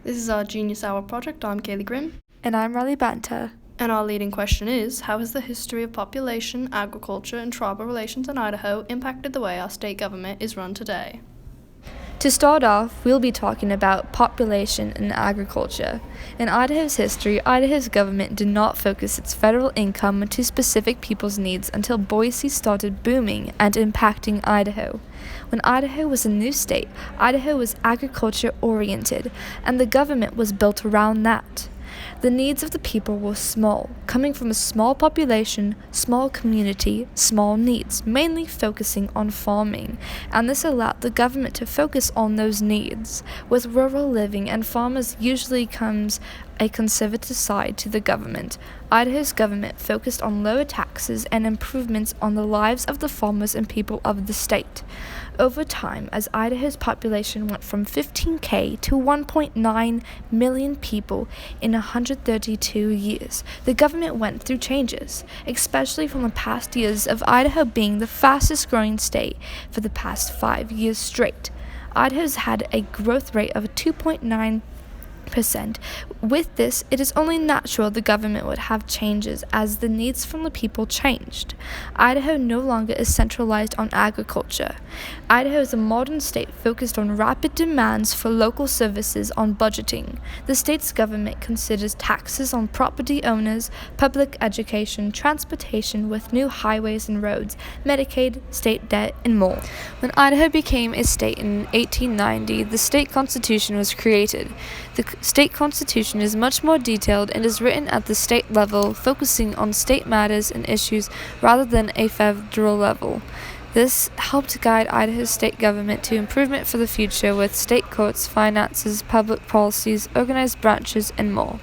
This is our Genius Hour project. I'm Kaylee Grimm. And I'm Riley Banta. And our leading question is, how has the history of population, agriculture, and tribal relations in Idaho impacted the way our state government is run today? To start off, we'll be talking about population and agriculture. In Idaho's history, Idaho's government did not focus its federal income to specific people's needs until Boise started booming and impacting Idaho. When Idaho was a new state, Idaho was agriculture-oriented, and the government was built around that. The needs of the people were small, coming from a small population, small community, small needs, mainly focusing on farming, and this allowed the government to focus on those needs. With rural living and farmers usually comes a conservative side to the government. Idaho's government focused on lower taxes and improvements on the lives of the farmers and people of the state. Over time, as Idaho's population went from 15,000 to 1.9 million people in 132 years, the government went through changes, especially from the past years of Idaho being the fastest growing state for the past 5 years straight. Idaho's had a growth rate of 2.9%. With this, it is only natural the government would have changes as the needs from the people changed. Idaho no longer is centralized on agriculture. Idaho is a modern state focused on rapid demands for local services on budgeting. The state's government considers taxes on property owners, public education, transportation with new highways and roads, Medicaid, state debt, and more. When Idaho became a state in 1890, the state constitution was created. The state constitution is much more detailed and is written at the state level, focusing on state matters and issues rather than a federal level. This helped guide Idaho's state government to improvement for the future with state courts, finances, public policies, organized branches, and more.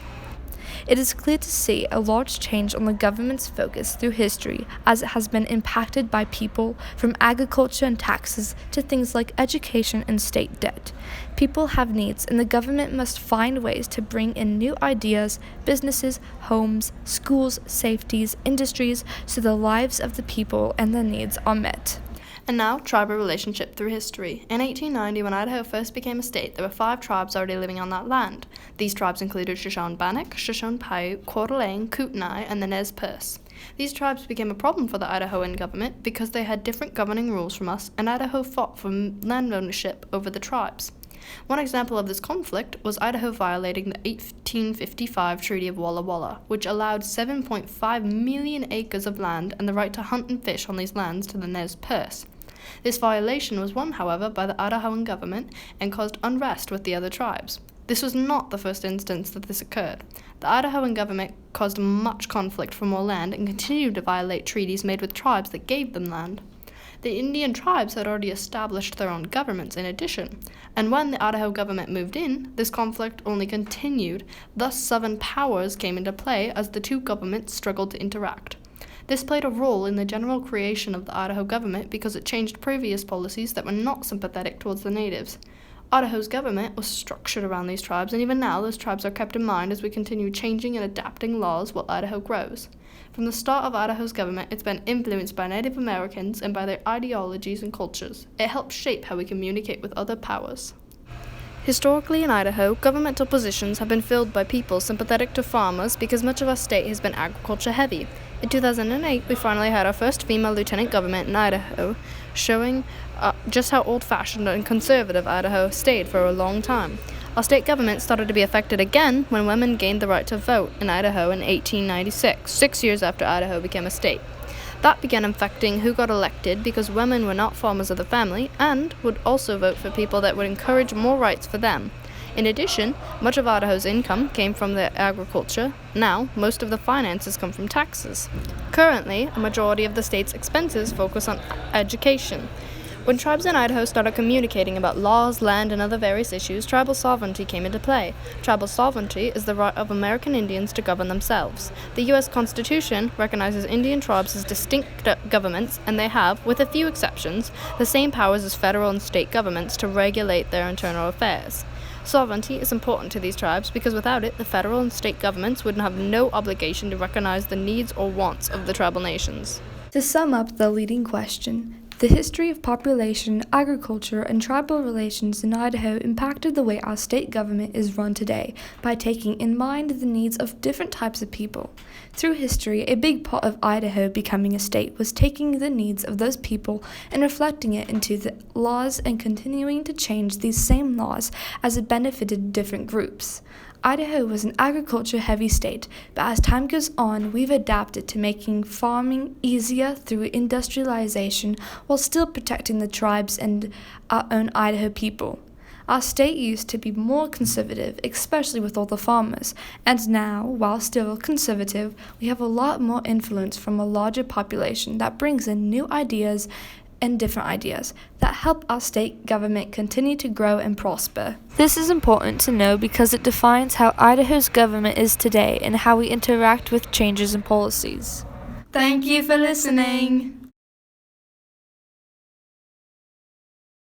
It is clear to see a large change on the government's focus through history as it has been impacted by people, from agriculture and taxes to things like education and state debt. People have needs, and the government must find ways to bring in new ideas, businesses, homes, schools, safeties, industries, so the lives of the people and their needs are met. And now, tribal relationship through history. In 1890, when Idaho first became a state, there were 5 tribes already living on that land. These tribes included Shoshone-Bannock, Shoshone-Paiute, Coeur d'Alene, Kootenai, and the Nez Perce. These tribes became a problem for the Idahoan government because they had different governing rules from us, and Idaho fought for land ownership over the tribes. One example of this conflict was Idaho violating the 1855 Treaty of Walla Walla, which allowed 7.5 million acres of land and the right to hunt and fish on these lands to the Nez Perce. This violation was won, however, by the Idahoan government and caused unrest with the other tribes. This was not the first instance that this occurred. The Idahoan government caused much conflict for more land and continued to violate treaties made with tribes that gave them land. The Indian tribes had already established their own governments in addition, and when the Idaho government moved in, this conflict only continued, thus Southern powers came into play as the two governments struggled to interact. This played a role in the general creation of the Idaho government because it changed previous policies that were not sympathetic towards the natives. Idaho's government was structured around these tribes, and even now those tribes are kept in mind as we continue changing and adapting laws while Idaho grows. From the start of Idaho's government, it's been influenced by Native Americans and by their ideologies and cultures. It helps shape how we communicate with other powers. Historically in Idaho, governmental positions have been filled by people sympathetic to farmers because much of our state has been agriculture heavy. In 2008, we finally had our first female lieutenant government in Idaho, showing just how old-fashioned and conservative Idaho stayed for a long time. Our state government started to be affected again when women gained the right to vote in Idaho in 1896, 6 years after Idaho became a state. That began affecting who got elected because women were not farmers of the family and would also vote for people that would encourage more rights for them. In addition, much of Idaho's income came from the agriculture. Now, most of the finances come from taxes. Currently, a majority of the state's expenses focus on education. When tribes in Idaho started communicating about laws, land, and other various issues, tribal sovereignty came into play. Tribal sovereignty is the right of American Indians to govern themselves. The U.S. Constitution recognizes Indian tribes as distinct governments, and they have, with a few exceptions, the same powers as federal and state governments to regulate their internal affairs. Sovereignty is important to these tribes because without it, the federal and state governments would have no obligation to recognize the needs or wants of the tribal nations. To sum up the leading question, The history of population, agriculture, and tribal relations in Idaho impacted the way our state government is run today by taking in mind the needs of different types of people. Through history, a big part of Idaho becoming a state was taking the needs of those people and reflecting it into the laws and continuing to change these same laws as it benefited different groups. Idaho was an agriculture-heavy state, but as time goes on, we've adapted to making farming easier through industrialization while still protecting the tribes and our own Idaho people. Our state used to be more conservative, especially with all the farmers, and now, while still conservative, we have a lot more influence from a larger population that brings in new ideas and different ideas that help our state government continue to grow and prosper. This is important to know because it defines how Idaho's government is today and how we interact with changes in policies. Thank you for listening.